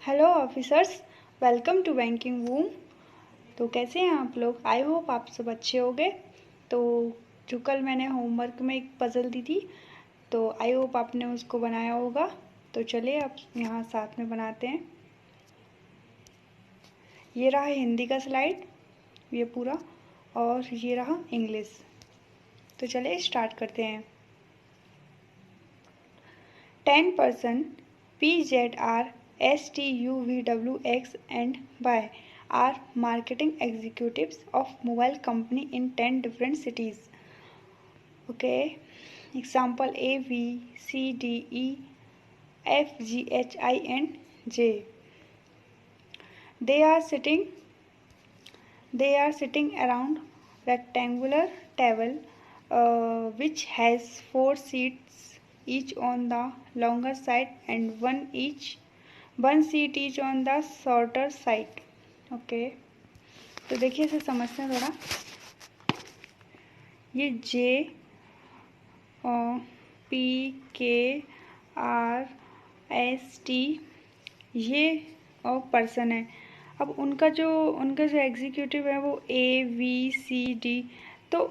Hello officers, welcome to banking room. तो कैसे हैं आप लोग? आई होप आप सब अच्छे होंगे। तो जो कल मैंने होमवर्क में एक पज़ल दी थी, तो आई होप आपने उसको बनाया होगा। तो चलिए अब यहाँ साथ में बनाते हैं। ये रहा हिंदी का स्लाइड, ये पूरा, और ये रहा इंग्लिश। तो चलिए स्टार्ट करते हैं। 10% PZR STUVWX and Y are marketing executives of mobile company in 10 different cities. Okay, example A, B, C, D, E, F, G, H, I and J. They are sitting around rectangular table which has 4 seats each on the longer side and one seat each on the shorter side. Okay, तो देखिए इसे समझते हैं थोड़ा। ये J P के R S T ये और पर्सन है। अब उनका जो एग्जीक्यूटिव है वो ए वी सी डी। तो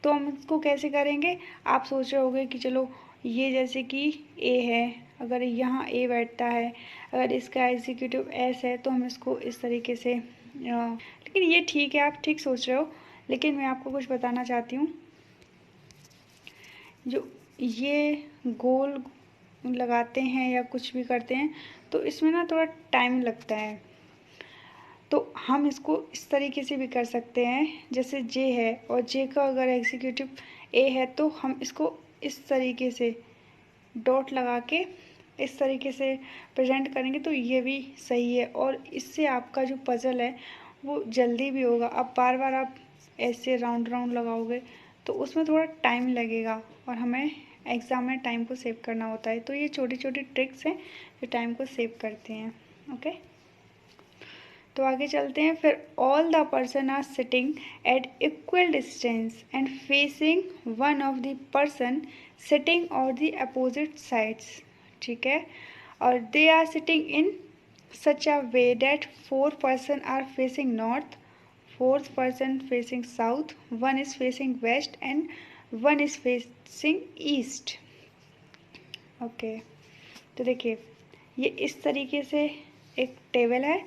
तो हम इसको कैसे करेंगे? आप सोच रहे होंगे कि चलो ये जैसे कि ए है, अगर यहाँ ए बैठता है, अगर इसका एग्जीक्यूटिव एस है तो हम इसको इस तरीके से लेकिन ये ठीक है, आप ठीक सोच रहे हो, लेकिन मैं आपको कुछ बताना चाहती हूँ। जो ये गोल लगाते हैं या कुछ भी करते हैं तो इसमें ना थोड़ा टाइम लगता है। तो हम इसको इस तरीके से भी कर सकते हैं, जैसे जे है और जे का अगर एग्जीक्यूटिव ए है तो हम इसको इस तरीके से डॉट लगा के इस तरीके से प्रेजेंट करेंगे तो ये भी सही है, और इससे आपका जो पज़ल है वो जल्दी भी होगा। अब बार बार आप ऐसे राउंड राउंड लगाओगे तो उसमें थोड़ा टाइम लगेगा, और हमें एग्ज़ाम में टाइम को सेव करना होता है। तो ये छोटी छोटी ट्रिक्स हैं जो टाइम को सेव करती हैं। ओके, तो आगे चलते हैं। फिर all the person are sitting at equal distance and facing one of the person sitting और द अपोजिट साइड्स। ठीक है, और they are sitting in such a way that 4 person are facing north, 4th person facing south, one is facing west and one is facing east. Okay, तो देखिए ये इस तरीके से एक टेबल है,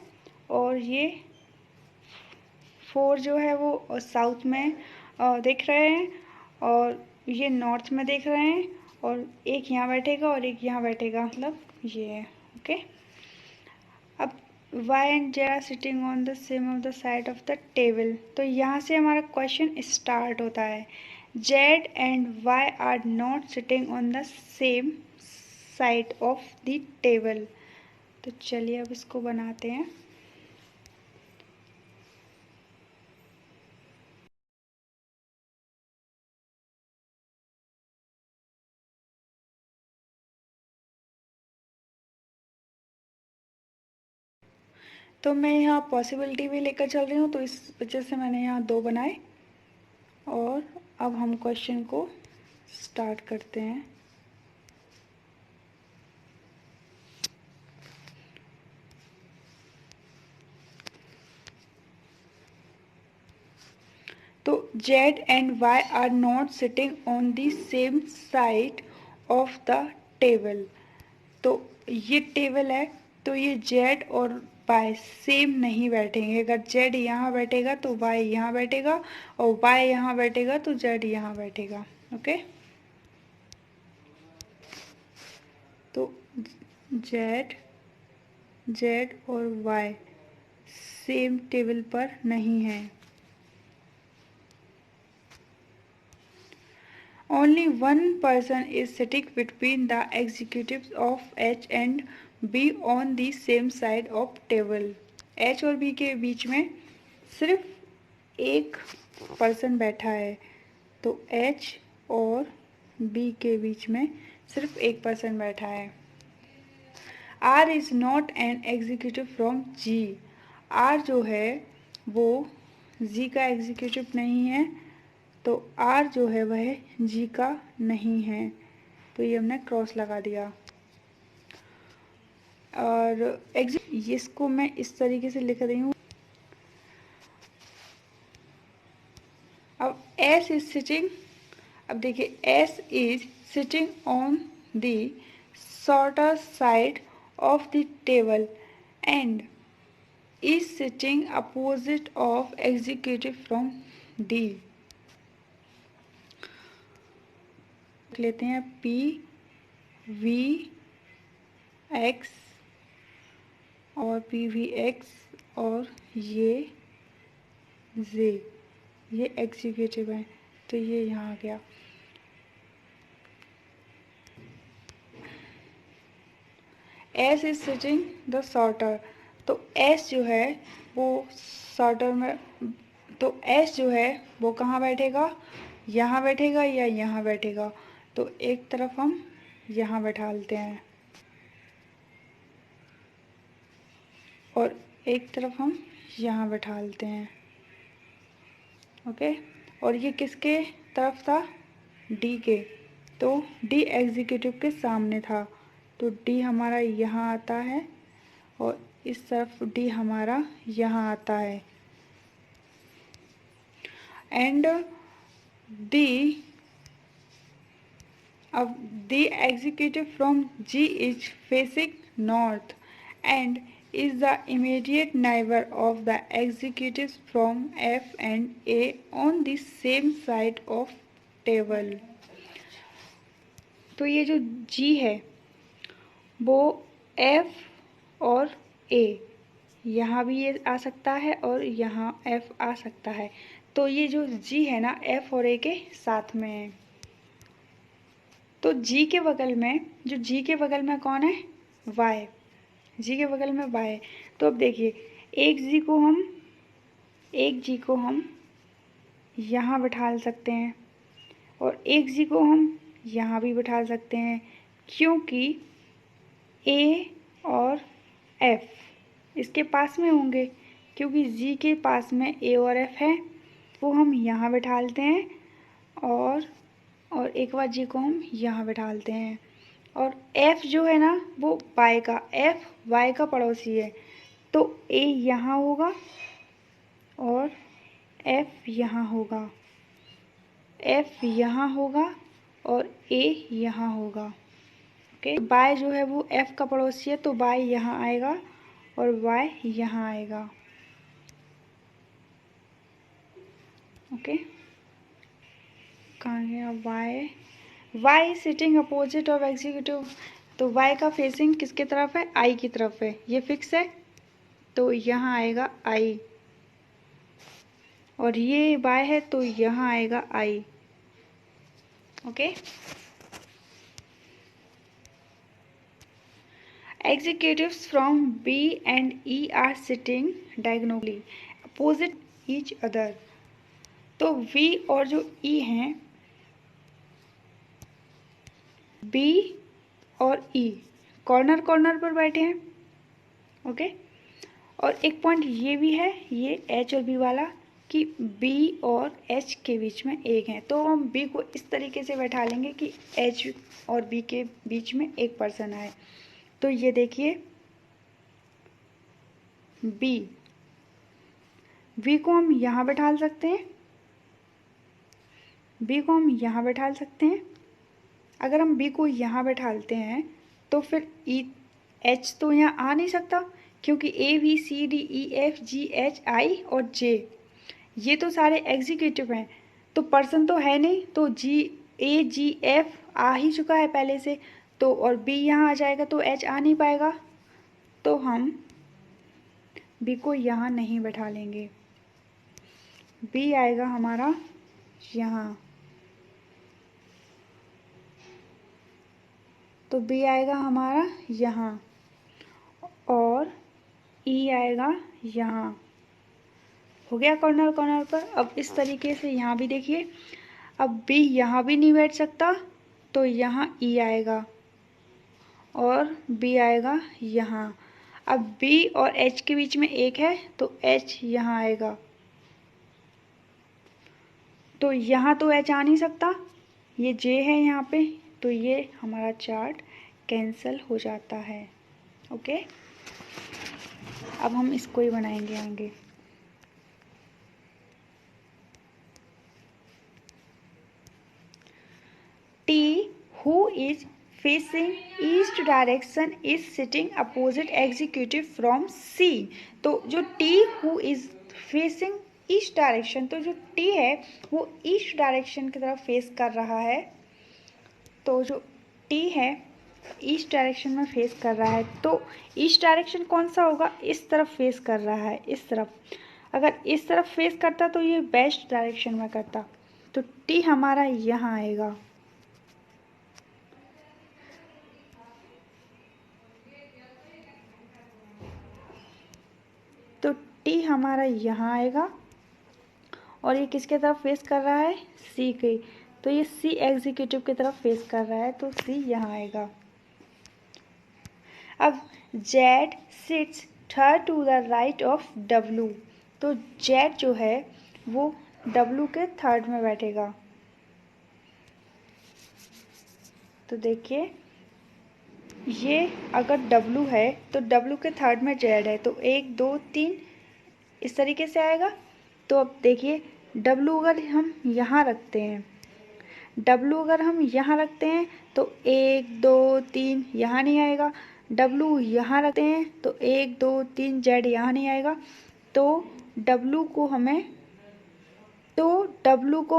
और ये 4 जो है वो साउथ में देख रहे हैं, और ये नॉर्थ में देख रहे हैं, और एक यहाँ बैठेगा और एक यहाँ बैठेगा, मतलब ये है। ओके, अब Y and J are sitting on the same of the side of the table। तो यहाँ से हमारा क्वेश्चन स्टार्ट होता है। Z and Y are not sitting on the same side of the table। तो चलिए अब इसको बनाते हैं। तो मैं यहाँ पॉसिबिलिटी भी लेकर चल रही हूँ, तो इस वजह से मैंने यहाँ 2 बनाए। और अब हम क्वेश्चन को स्टार्ट करते हैं। तो Z and Y are not sitting on the same side of the table। तो ये टेबल है, तो ये Z और Y सेम नहीं बैठेंगे। अगर Z यहाँ बैठेगा तो Y यहाँ बैठेगा, और Y यहाँ बैठेगा तो Z यहाँ बैठेगा। ओके, तो Z और Y सेम टेबल पर नहीं है। Only one person is sitting between the executives of H and B on the same side of table। H और B के बीच में सिर्फ एक पर्सन बैठा है, तो H और B के बीच में सिर्फ एक पर्सन बैठा है। R is not an executive from G। R जो है वो G का एग्जीक्यूटिव नहीं है, तो R जो है वह G का नहीं है, तो ये हमने क्रॉस लगा दिया। और इसको मैं इस तरीके से लिख रही हूँ। अब S इज सिटिंग, अब देखिए S is sitting on the shorter side of the table and is sitting opposite of executive from D। लेते हैं P V X और P V X और ये Z, ये एग्जीक्यूटिव है, तो ये यहाँ आ गया। S is sitting the shorter, तो S जो है वो शॉर्टर में, तो S जो है वो कहाँ बैठेगा, यहाँ बैठेगा या यहाँ बैठेगा, तो एक तरफ हम यहाँ बैठा लेते हैं और एक तरफ हम यहाँ बैठा लेते हैं। ओके, और ये किसके तरफ था, D के, तो D एग्जीक्यूटिव के सामने था, तो D हमारा यहाँ आता है और इस तरफ D हमारा यहाँ आता है। एंड अब the executive from G is facing north and is the immediate neighbor of the executives from F and A on the same side of table। तो ये जो G है वो F और A, यहाँ भी ये आ सकता है और यहाँ F आ सकता है, तो ये जो G है ना F और A के साथ में है। तो G के बगल में, जो G के बगल में कौन है, Y, G के बगल में Y है। तो अब देखिए एक G को हम यहाँ बिठा सकते हैं और एक G को हम यहाँ भी बिठा सकते हैं, क्योंकि A और F इसके पास में होंगे, क्योंकि G के पास में A और F है, वो हम यहाँ बिठा लेते हैं और एक बार G को हम यहाँ बिठा लेते हैं। और F जो है ना वो Y का, F Y का पड़ोसी है, तो A यहाँ होगा और F यहाँ होगा, F यहाँ होगा और A यहाँ होगा। ओके, Y जो है वो F का पड़ोसी है, तो Y यहाँ आएगा और Y यहाँ आएगा। ओके, कहाँ गया Y sitting opposite of executive, तो Y का फेसिंग किसकी तरफ है, I की तरफ है, ये फिक्स है, तो यहाँ आएगा I, और ये Y है तो यहाँ आएगा I। Okay, executives from B and E are sitting diagonally opposite each other। तो V और जो E हैं, B और E कॉर्नर कॉर्नर पर बैठे हैं। ओके, और एक पॉइंट ये भी है, ये H और B वाला, कि B और H के बीच में एक है, तो हम B को इस तरीके से बैठा लेंगे कि H और B के बीच में एक पर्सन आए। तो ये देखिए V को हम यहाँ बैठा सकते हैं, B को हम यहाँ बैठा सकते हैं। अगर हम B को यहाँ बैठाते हैं तो फिर H तो यहाँ आ नहीं सकता, क्योंकि A B C D E F G H I और J ये तो सारे एग्जीक्यूटिव हैं, तो पर्सन तो है नहीं, तो A G F आ ही चुका है पहले से, तो और B यहाँ आ जाएगा तो H आ नहीं पाएगा, तो हम B को यहाँ नहीं बैठा लेंगे, B आएगा हमारा यहाँ, तो B आएगा हमारा यहाँ और E आएगा यहाँ। हो गया कॉर्नर कॉर्नर पर। अब इस तरीके से यहाँ भी देखिए, अब B यहाँ भी नहीं बैठ सकता, तो यहाँ E आएगा और B आएगा यहाँ। अब B और H के बीच में एक है, तो H यहाँ आएगा, तो यहाँ तो H आ नहीं सकता, ये J है यहाँ पे, तो ये हमारा चार्ट कैंसिल हो जाता है। ओके, अब हम इसको ही बनाएंगे आगे। T who is facing east direction is sitting opposite executive from C. तो जो T who is facing east direction, तो जो टी है वो ईस्ट डायरेक्शन की तरफ फेस कर रहा है। तो जो टी है ईस्ट डायरेक्शन में फेस कर रहा है, तो ईस्ट डायरेक्शन कौन सा होगा, इस तरफ फेस कर रहा है, इस तरफ। अगर इस तरफ फेस करता तो ये वेस्ट डायरेक्शन में करता, तो टी हमारा यहाँ आएगा। तो टी हमारा यहाँ आएगा और ये किसके तरफ फेस कर रहा है, सी के, तो ये सी एग्जीक्यूटिव की तरफ फेस कर रहा है, तो सी यहाँ आएगा। अब Z sits third to the right of W, तो जेड जो है वो डब्लू के थर्ड में बैठेगा। तो देखिए ये अगर डब्लू है तो डब्लू के थर्ड में जेड है, तो 1 2 3 इस तरीके से आएगा। तो अब देखिए डब्लू अगर हम यहाँ रखते हैं, डब्लू अगर हम यहाँ रखते हैं तो 1 2 3 यहाँ नहीं आएगा। डब्लू यहाँ रखते हैं तो 1 2 3 जेड यहाँ नहीं आएगा। तो डब्लू को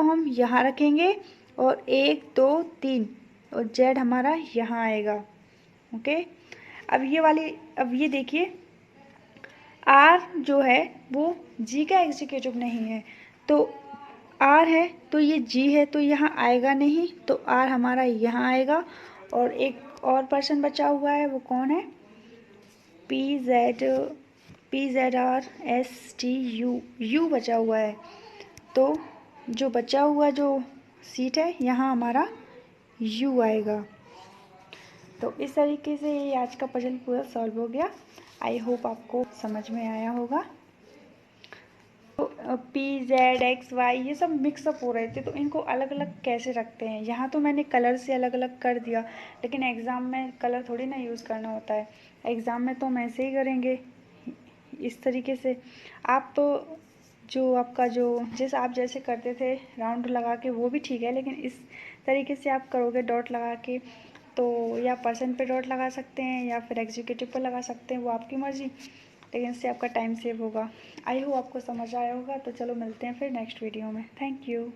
हम यहाँ रखेंगे और 1 2 3 और जेड हमारा यहाँ आएगा। ओके, अब ये देखिए आर जो है वो जी का एग्जीक्यूटिव नहीं है, तो आर है तो ये जी है तो यहाँ आएगा नहीं, तो आर हमारा यहाँ आएगा। और एक और पर्सन बचा हुआ है, वो कौन है, P Z R S T U, you बचा हुआ है। तो जो बचा हुआ जो सीट है यहाँ हमारा यू आएगा। तो इस तरीके से ये आज का पजल पूरा सॉल्व हो गया। आई होप आपको समझ में आया होगा। तो पी जेड एक्स वाई ये सब मिक्सअप हो रहे थे, तो इनको अलग अलग कैसे रखते हैं। यहाँ तो मैंने कलर से अलग अलग कर दिया, लेकिन एग्ज़ाम में कलर थोड़ी ना यूज़ करना होता है। एग्ज़ाम में तो हम ऐसे ही करेंगे इस तरीके से। आप तो जो आपका जो आप जैसे करते थे राउंड लगा के वो भी ठीक है, लेकिन इस तरीके से आप करोगे डॉट लगा के, तो या पर्सन पे डॉट लगा सकते हैं या फिर एग्जीक्यूटिव पे लगा सकते हैं, वो आपकी मर्ज़ी, लेकिन इससे आपका टाइम सेव होगा। आई होप आपको समझ आया होगा। तो चलो मिलते हैं फिर नेक्स्ट वीडियो में। Thank you.